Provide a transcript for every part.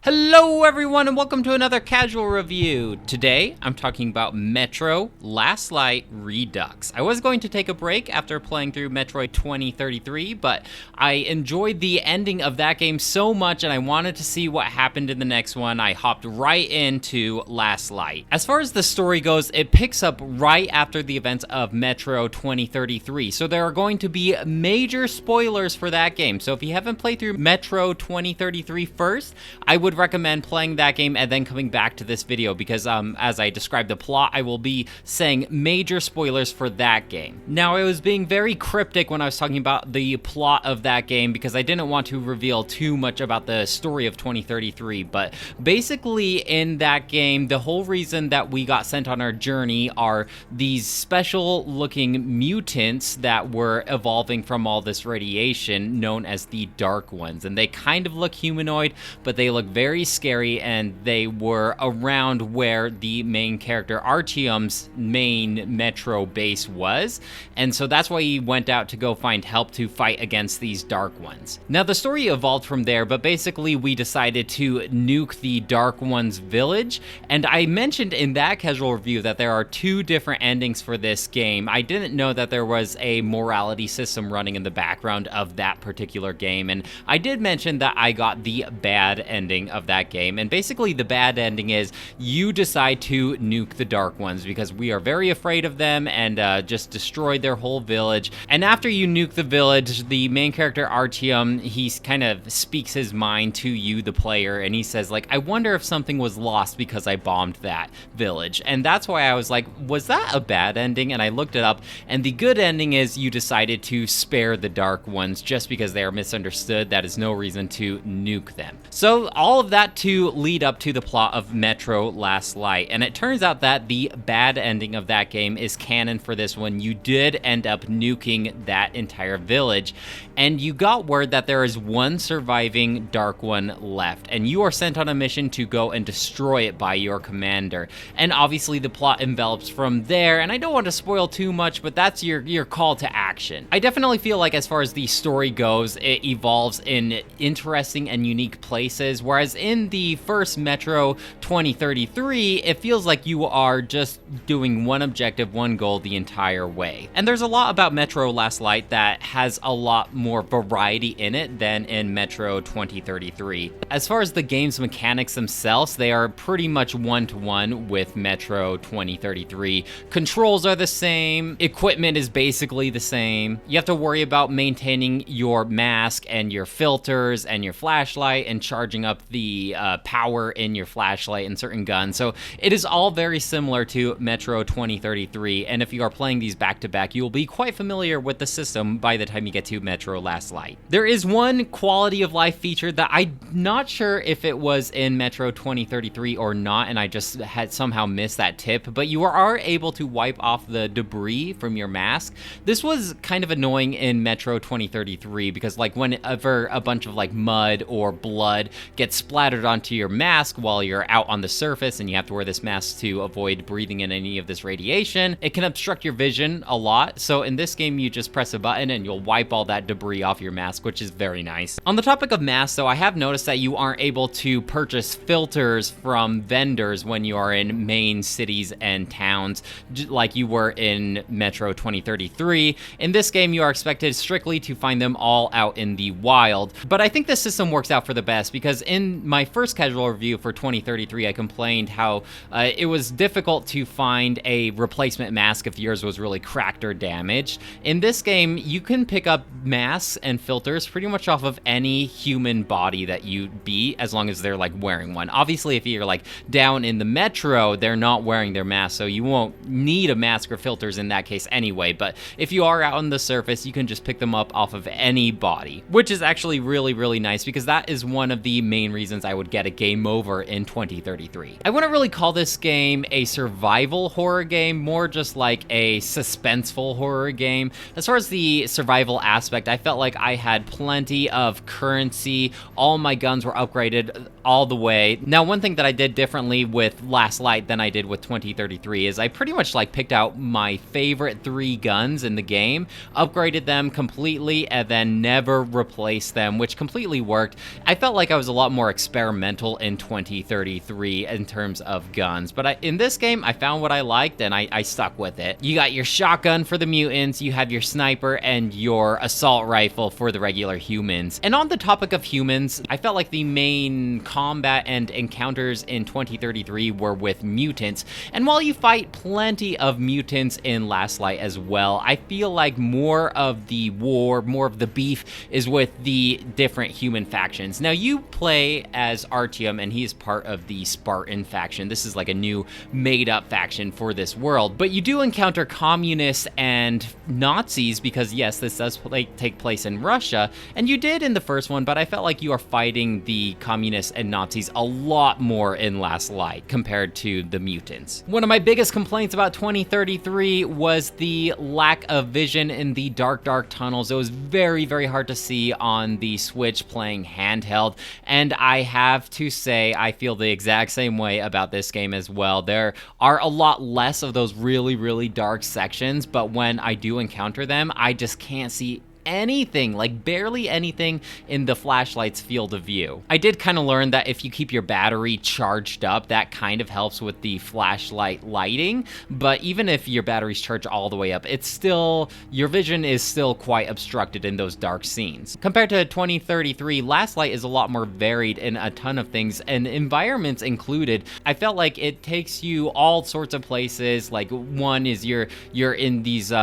Hello everyone and welcome to another casual review. Today I'm talking about Metro Last Light Redux. I was going to take a break after playing through Metroid 2033, but I enjoyed the ending of that game so much and I wanted to see what happened in the next one. I hopped right into Last Light. As far as the story goes, it picks up right after the events of Metro 2033, so there are going to be major spoilers for that game. So if you haven't played through Metro 2033 first, I would recommend playing that game and then coming back to this video because as I describe the plot, I will be saying major spoilers for that game. Now, I was being very cryptic when I was talking about the plot of that game because I didn't want to reveal too much about the story of 2033, but basically in that game, the whole reason that we got sent on our journey are these special looking mutants that were evolving from all this radiation known as the Dark Ones, and they kind of look humanoid, but they look very scary, and they were around where the main character Artyom's main Metro base was, and so that's why he went out to go find help to fight against these Dark Ones. Now, the story evolved from there, but basically we decided to nuke the Dark Ones village, and I mentioned in that casual review that there are two different endings for this game. I didn't know that there was a morality system running in the background of that particular game, and I did mention that I got the bad ending of that game, and basically the bad ending is you decide to nuke the Dark Ones because we are very afraid of them and just destroy their whole village. And after you nuke the village, the main character Artyom, he kind of speaks his mind to you, the player, and he says, like, I wonder if something was lost because I bombed that village. And that's why I was like, was that a bad ending? And I looked it up, and the good ending is you decided to spare the Dark Ones just because they are misunderstood. That is no reason to nuke them. So all of that to lead up to the plot of Metro Last Light, and it turns out that the bad ending of that game is canon for this one. You did end up nuking that entire village, and you got word that there is one surviving Dark One left, and you are sent on a mission to go and destroy it by your commander. And obviously the plot envelops from there, and I don't want to spoil too much, but that's your call to action. I definitely feel like as far as the story goes, it evolves in interesting and unique places, whereas in the first Metro 2033, it feels like you are just doing one objective, one goal the entire way. And there's a lot about Metro Last Light that has a lot more variety in it than in Metro 2033. As far as the game's mechanics themselves, they are pretty much one-to-one with Metro 2033. Controls are the same, equipment is basically the same. You have to worry about maintaining your mask and your filters and your flashlight and charging up the power in your flashlight and certain guns. So it is all very similar to Metro 2033, and if you are playing these back-to-back, you will be quite familiar with the system by the time you get to Metro Last Light. There is one quality of life feature that I'm not sure if it was in Metro 2033 or not, and I just had somehow missed that tip, but you are able to wipe off the debris from your mask. This was kind of annoying in Metro 2033 because, like, whenever a bunch of like mud or blood gets splattered onto your mask while you're out on the surface and you have to wear this mask to avoid breathing in any of this radiation, it can obstruct your vision a lot. So in this game, you just press a button and you'll wipe all that debris off your mask, which is very nice. On the topic of masks, though, I have noticed that you aren't able to purchase filters from vendors when you are in main cities and towns like you were in Metro 2033. In this game, you are expected strictly to find them all out in the wild. But I think the system works out for the best because in my first casual review for 2033, I complained how it was difficult to find a replacement mask if yours was really cracked or damaged. In this game, you can pick up masks and filters pretty much off of any human body that you be, as long as they're like wearing one. Obviously, if you're like down in the metro, they're not wearing their mask, so you won't need a mask or filters in that case anyway. But if you are out on the surface, you can just pick them up off of any body, which is actually really, really nice because that is one of the main reasons I would get a game over in 2033. I wouldn't really call this game a survival horror game, more just like a suspenseful horror game. As far as the survival aspect, I felt like I had plenty of currency. All my guns were upgraded all the way. Now, one thing that I did differently with Last Light than I did with 2033 is I pretty much like picked out my favorite 3 guns in the game, upgraded them completely, and then never replaced them, which completely worked. I felt like I was a lot more experimental experimental in 2033 in terms of guns. But in this game, I found what I liked, and I stuck with it. You got your shotgun for the mutants, you have your sniper, and your assault rifle for the regular humans. And on the topic of humans, I felt like the main combat and encounters in 2033 were with mutants. And while you fight plenty of mutants in Last Light as well, I feel like more of the war, more of the beef is with the different human factions. Now, you play as Artyom, and he is part of the Spartan faction. This is like a new made-up faction for this world. But you do encounter communists and Nazis because, yes, this does take place in Russia, and you did in the first one, but I felt like you are fighting the communists and Nazis a lot more in Last Light compared to the mutants. One of my biggest complaints about 2033 was the lack of vision in the dark tunnels. It was very, very hard to see on the Switch playing handheld, and I have to say I feel the exact same way about this game as well. There are a lot less of those really, really dark sections, but when I do encounter them, I just can't see anything, like barely anything in the flashlight's field of view. I did kind of learn that if you keep your battery charged up, that kind of helps with the flashlight lighting, but even if your battery's charged all the way up, it's still, your vision is still quite obstructed in those dark scenes. Compared to 2033, Last Light is a lot more varied in a ton of things, and environments included. I felt like it takes you all sorts of places. Like, one is you're in these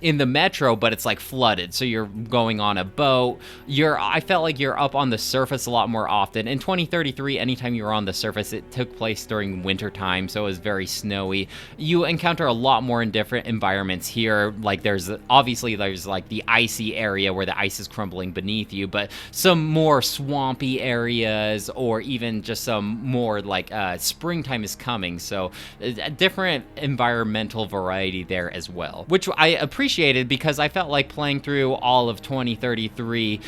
in the metro, but it's like flooded, so you're going on a boat. I felt like you're up on the surface a lot more often. In 2033, anytime you were on the surface, it took place during winter time, so it was very snowy. You encounter a lot more in different environments here. Like, there's like the icy area where the ice is crumbling beneath you, but some more swampy areas, or even just some more like springtime is coming, so a different environmental variety there as well, which I appreciated because I felt like playing through all of 2033,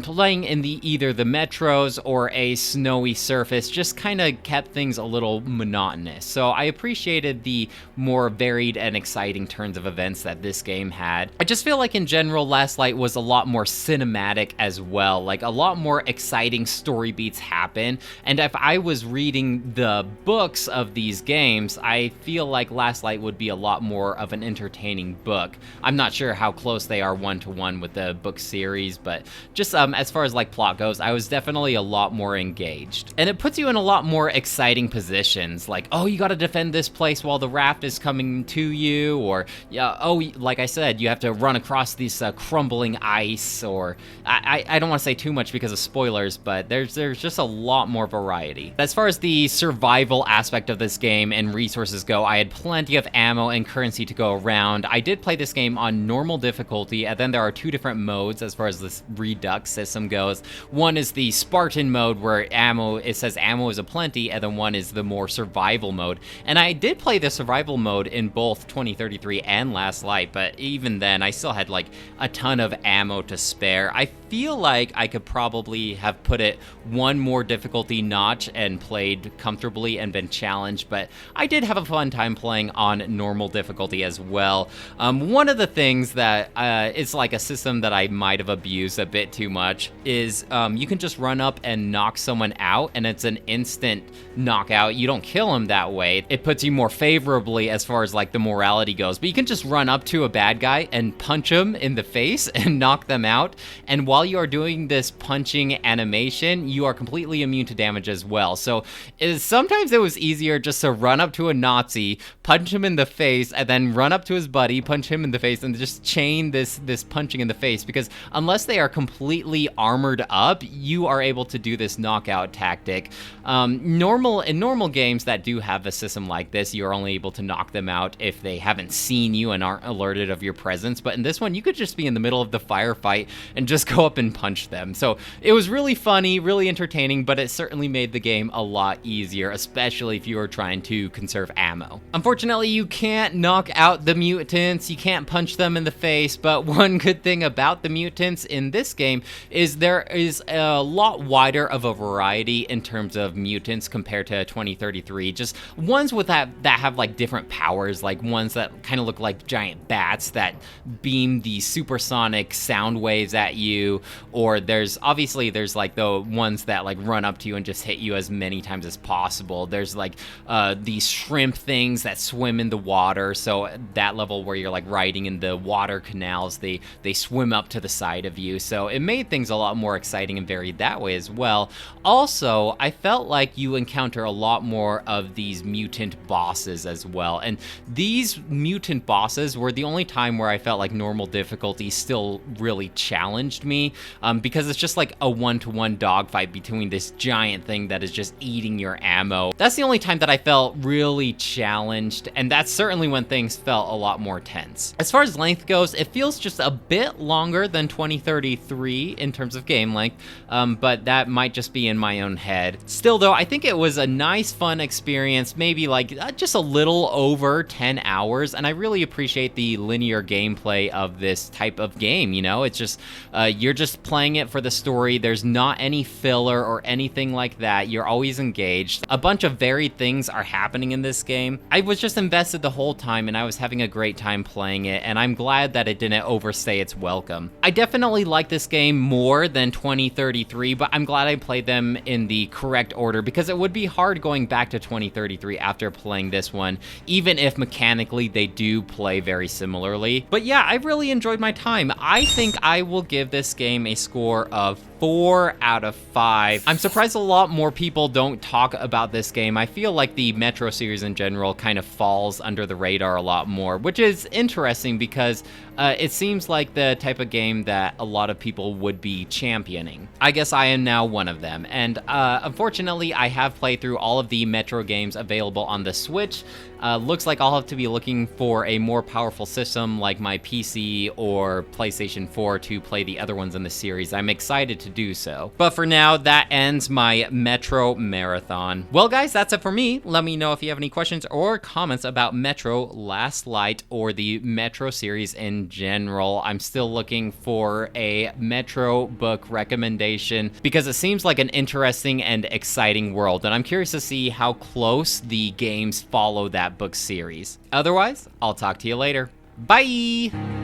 playing in either the metros or a snowy surface just kind of kept things a little monotonous. So I appreciated the more varied and exciting turns of events that this game had. I just feel like in general, Last Light was a lot more cinematic as well. Like, a lot more exciting story beats happen. And if I was reading the books of these games, I feel like Last Light would be a lot more of an entertaining book. I'm not sure how close they are one-to-one with the book series, but just as far as like plot goes, I was definitely a lot more engaged. And it puts you in a lot more exciting positions, like, oh, you gotta defend this place while the raft is coming to you, or, yeah, oh, like I said, you have to run across this crumbling ice, or, I don't want to say too much because of spoilers, but there's just a lot more variety. As far as the survival aspect of this game and resources go, I had plenty of ammo and currency to go around. I did play this game on normal difficulty, and then there are two different modes as far as this Redux system goes. One is the Spartan mode where it says ammo is aplenty, and then one is the more survival mode. And I did play the survival mode in both 2033 and Last Light, but even then I still had like a ton of ammo to spare. I feel like I could probably have put it one more difficulty notch and played comfortably and been challenged, but I did have a fun time playing on normal difficulty as well. One of the things that is like a system that I might have abused a bit too much is you can just run up and knock someone out, and it's an instant knockout. You don't kill him that way. It puts you more favorably as far as like the morality goes, but you can just run up to a bad guy and punch him in the face and knock them out, and while you are doing this punching animation, you are completely immune to damage as well. So sometimes it was easier just to run up to a Nazi, punch him in the face, and then run up to his buddy, punch him in the face, and just chain this punching in the face, because unless they are completely armored up, you are able to do this knockout tactic. In normal games that do have a system like this, you're only able to knock them out if they haven't seen you and aren't alerted of your presence, but in this one, you could just be in the middle of the firefight and just go up and punch them. So it was really funny, really entertaining, but it certainly made the game a lot easier, especially if you were trying to conserve ammo. Unfortunately, you can't knock out the mutants, you can't punch them in the face, but one good thing about the mutants in this game is there is a lot wider of a variety in terms of mutants compared to 2033. Just ones with that have like different powers, like ones that kind of look like giant bats that beam the supersonic sound waves at you. you, or there's like the ones that like run up to you and just hit you as many times as possible. There's like these shrimp things that swim in the water, so that level where you're like riding in the water canals, they swim up to the side of you, so it made things a lot more exciting and varied that way as well. Also, I felt like you encounter a lot more of these mutant bosses as well, and these mutant bosses were the only time where I felt like normal difficulty still really challenged me, because it's just like a one-to-one dogfight between this giant thing that is just eating your ammo. That's the only time that I felt really challenged, and that's certainly when things felt a lot more tense. As far as length goes, it feels just a bit longer than 2033 in terms of game length, but that might just be in my own head. Still though, I think it was a nice, fun experience, maybe like just a little over 10 hours, and I really appreciate the linear gameplay of this type of game, you know? It's just, you're just playing it for the story, there's not any filler or anything like that, you're always engaged. A bunch of varied things are happening in this game. I was just invested the whole time, and I was having a great time playing it, and I'm glad that it didn't overstay its welcome. I definitely like this game more than 2033, but I'm glad I played them in the correct order, because it would be hard going back to 2033 after playing this one, even if mechanically they do play very similarly. But yeah, I really enjoyed my time. I think I will give this game a score of 4 out of 5. I'm surprised a lot more people don't talk about this game. I feel like the Metro series in general kind of falls under the radar a lot more, which is interesting because it seems like the type of game that a lot of people would be championing. I guess I am now one of them, and unfortunately I have played through all of the Metro games available on the Switch. Looks like I'll have to be looking for a more powerful system like my PC or PlayStation 4 to play the other ones in the series. I'm excited to do so. But for now, that ends my Metro marathon. Well guys, that's it for me. Let me know if you have any questions or comments about Metro Last Light or the Metro series in general. I'm still looking for a Metro book recommendation because it seems like an interesting and exciting world, and I'm curious to see how close the games follow that book series. Otherwise, I'll talk to you later. Bye!